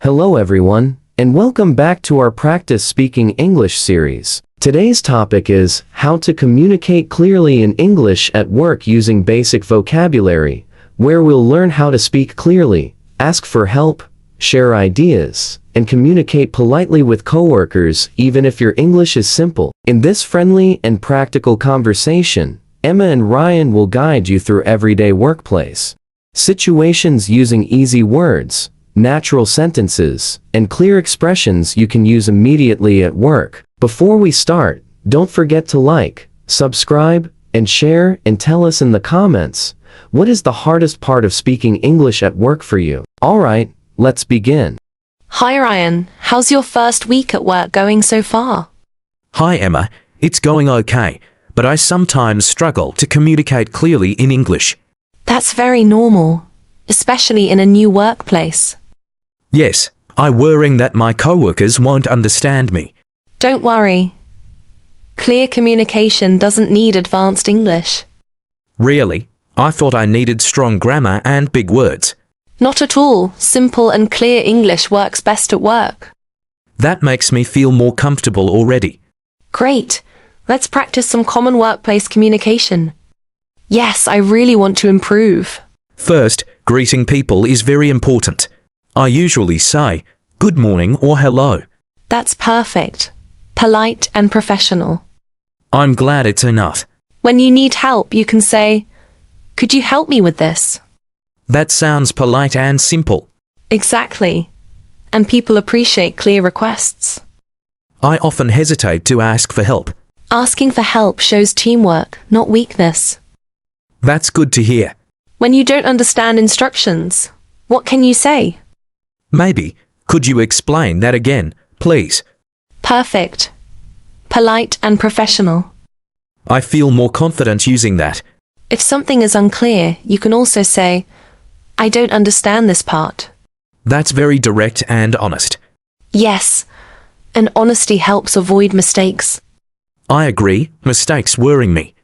Hello everyone, and welcome back to our Practice Speaking English series. Today's topic is how to communicate clearly in English at work using basic vocabulary, where we'll learn how to speak clearly, ask for help, share ideas, and communicate politely with coworkers even if your English is simple. In this friendly and practical conversation, Emma and Ryan will guide you through everyday workplace situations using easy words, natural sentences, and clear expressions you can use immediately at work. Before we start, don't forget to like, subscribe, and share, and tell us in the comments, what is the hardest part of speaking English at work for you? Alright, let's begin. Hi Ryan, how's your first week at work going so far? Hi Emma, it's going okay, but I sometimes struggle to communicate clearly in English. That's very normal, especially in a new workplace. Yes, I'm worrying that my coworkers won't understand me. Don't worry. Clear communication doesn't need advanced English. Really? I thought I needed strong grammar and big words. Not at all. Simple and clear English works best at work. That makes me feel more comfortable already. Great. Let's practice some common workplace communication. Yes, I really want to improve. First, greeting people is very important. I usually say, good morning or hello. That's perfect. Polite and professional. I'm glad it's enough. When you need help, you can say, could you help me with this? That sounds polite and simple. Exactly. And people appreciate clear requests. I often hesitate to ask for help. Asking for help shows teamwork, not weakness. That's good to hear. When you don't understand instructions, what can you say? Maybe, could you explain that again, please? Perfect. Polite and professional. I feel more confident using that. If something is unclear, you can also say, I don't understand this part. That's very direct and honest. Yes, and honesty helps avoid mistakes. I agree, mistakes worry me.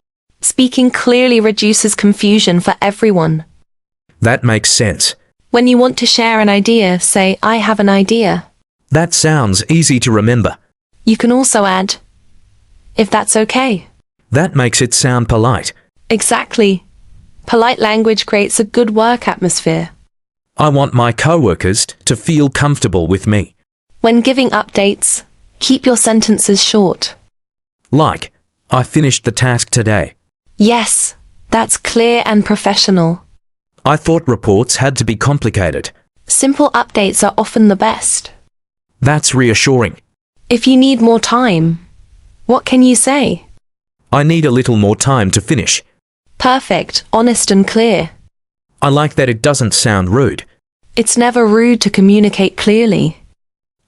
Speaking clearly reduces confusion for everyone. That makes sense. When you want to share an idea, say, I have an idea. That sounds easy to remember. You can also add, if that's okay. That makes it sound polite. Exactly. Polite language creates a good work atmosphere. I want my coworkers to feel comfortable with me. When giving updates, keep your sentences short. Like, I finished the task today. Yes, that's clear and professional. I thought reports had to be complicated. Simple updates are often the best. That's reassuring. If you need more time, what can you say? I need a little more time to finish. Perfect, honest and clear. I like that it doesn't sound rude. It's never rude to communicate clearly.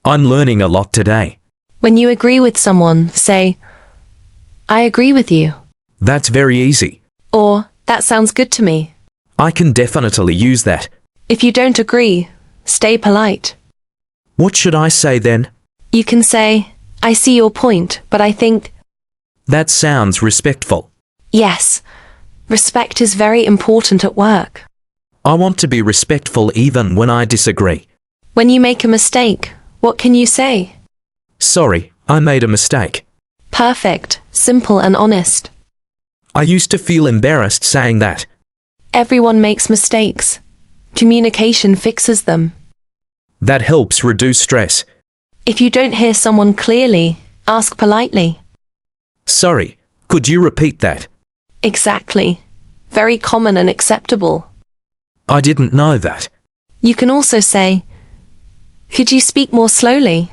I'm learning a lot today. When you agree with someone, say, I agree with you. That's very easy. Or, that sounds good to me. I can definitely use that. If you don't agree, stay polite. What should I say then? You can say, I see your point, but I think... That sounds respectful. Yes, respect is very important at work. I want to be respectful even when I disagree. When you make a mistake, what can you say? Sorry, I made a mistake. Perfect, simple and honest. I used to feel embarrassed saying that. Everyone makes mistakes. Communication fixes them. That helps reduce stress. If you don't hear someone clearly, ask politely. Sorry, could you repeat that? Exactly. Very common and acceptable. I didn't know that. You can also say, could you speak more slowly?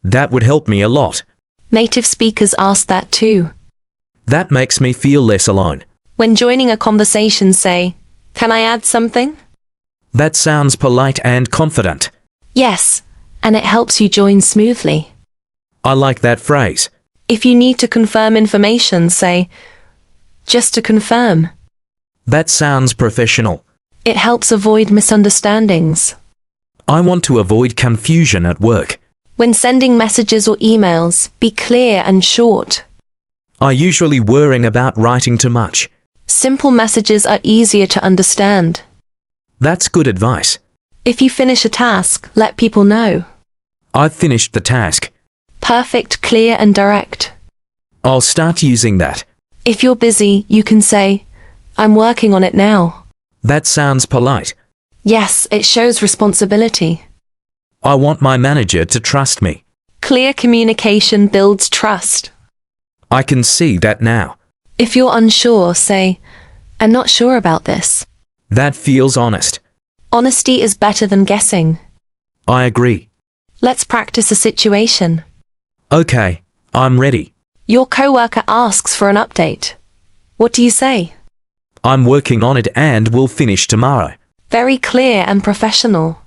That would help me a lot. Native speakers ask that too. That makes me feel less alone. When joining a conversation, say, can I add something? That sounds polite and confident. Yes, and it helps you join smoothly. I like that phrase. If you need to confirm information, say, just to confirm. That sounds professional. It helps avoid misunderstandings. I want to avoid confusion at work. When sending messages or emails, be clear and short. I usually worrying about writing too much. Simple messages are easier to understand. That's good advice. If you finish a task, let people know. I've finished the task. Perfect, clear and direct. I'll start using that. If you're busy, you can say, I'm working on it now. That sounds polite. Yes, it shows responsibility. I want my manager to trust me. Clear communication builds trust. I can see that now. If you're unsure, say, I'm not sure about this. That feels honest. Honesty is better than guessing. I agree. Let's practice a situation. Okay, I'm ready. Your coworker asks for an update. What do you say? I'm working on it and will finish tomorrow. Very clear and professional.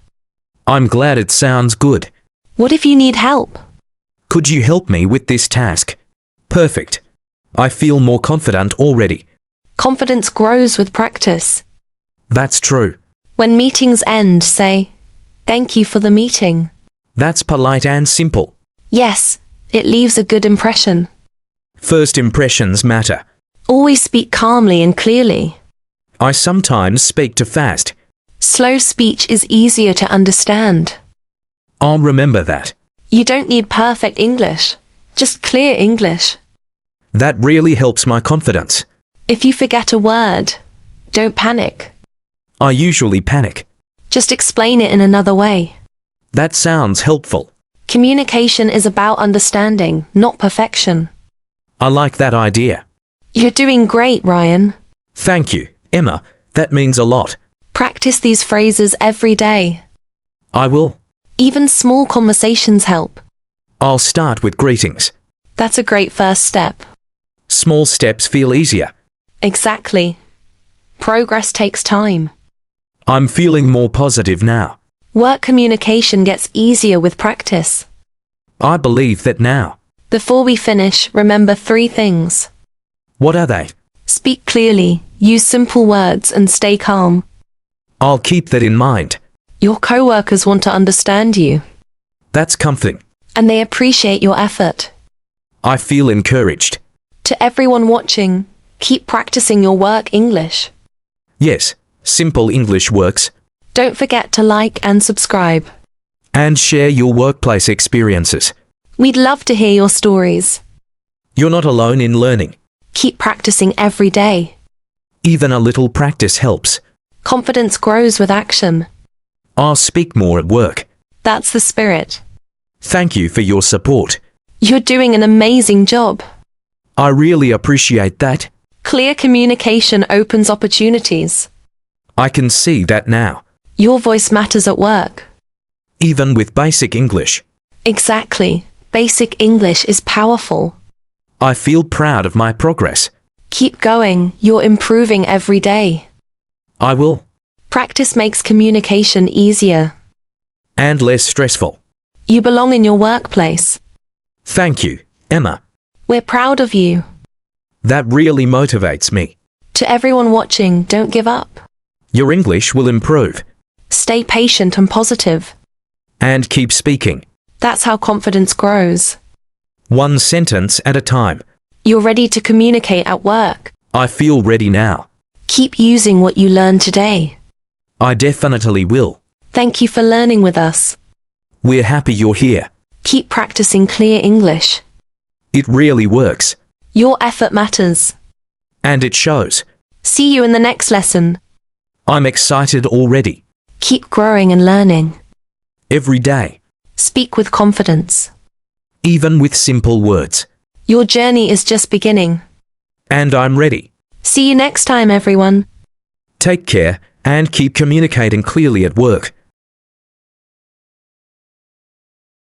I'm glad it sounds good. What if you need help? Could you help me with this task? Perfect. I feel more confident already. Confidence grows with practice. That's true. When meetings end, say, thank you for the meeting. That's polite and simple. Yes, it leaves a good impression. First impressions matter. Always speak calmly and clearly. I sometimes speak too fast. Slow speech is easier to understand. I'll remember that. You don't need perfect English, just clear English. That really helps my confidence. If you forget a word, don't panic. I usually panic. Just explain it in another way. That sounds helpful. Communication is about understanding, not perfection. I like that idea. You're doing great, Ryan. Thank you, Emma. That means a lot. Practice these phrases every day. I will. Even small conversations help. I'll start with greetings. That's a great first step. Small steps feel easier. Exactly. Progress takes time. I'm feeling more positive now. Work communication gets easier with practice. I believe that now. Before we finish, remember 3 things. What are they? Speak clearly, use simple words, and stay calm. I'll keep that in mind. Your coworkers want to understand you, That's comforting. and they appreciate your effort. I feel encouraged. To everyone watching, keep practicing your work English. Yes, simple English works. Don't forget to like and subscribe. And share your workplace experiences. We'd love to hear your stories. You're not alone in learning. Keep practicing every day. Even a little practice helps. Confidence grows with action. I'll speak more at work. That's the spirit. Thank you for your support. You're doing an amazing job. I really appreciate that. Clear communication opens opportunities. I can see that now. Your voice matters at work. Even with basic English. Exactly. Basic English is powerful. I feel proud of my progress. Keep going. You're improving every day. I will. Practice makes communication easier. And less stressful. You belong in your workplace. Thank you, Emma. We're proud of you. That really motivates me. To everyone watching, don't give up. Your English will improve. Stay patient and positive. And keep speaking. That's how confidence grows. One sentence at a time. You're ready to communicate at work. I feel ready now. Keep using what you learned today. I definitely will. Thank you for learning with us. We're happy you're here. Keep practicing clear English. It really works. Your effort matters. And it shows. See you in the next lesson. I'm excited already. Keep growing and learning. Every day. Speak with confidence. Even with simple words. Your journey is just beginning. And I'm ready. See you next time, everyone. Take care and keep communicating clearly at work.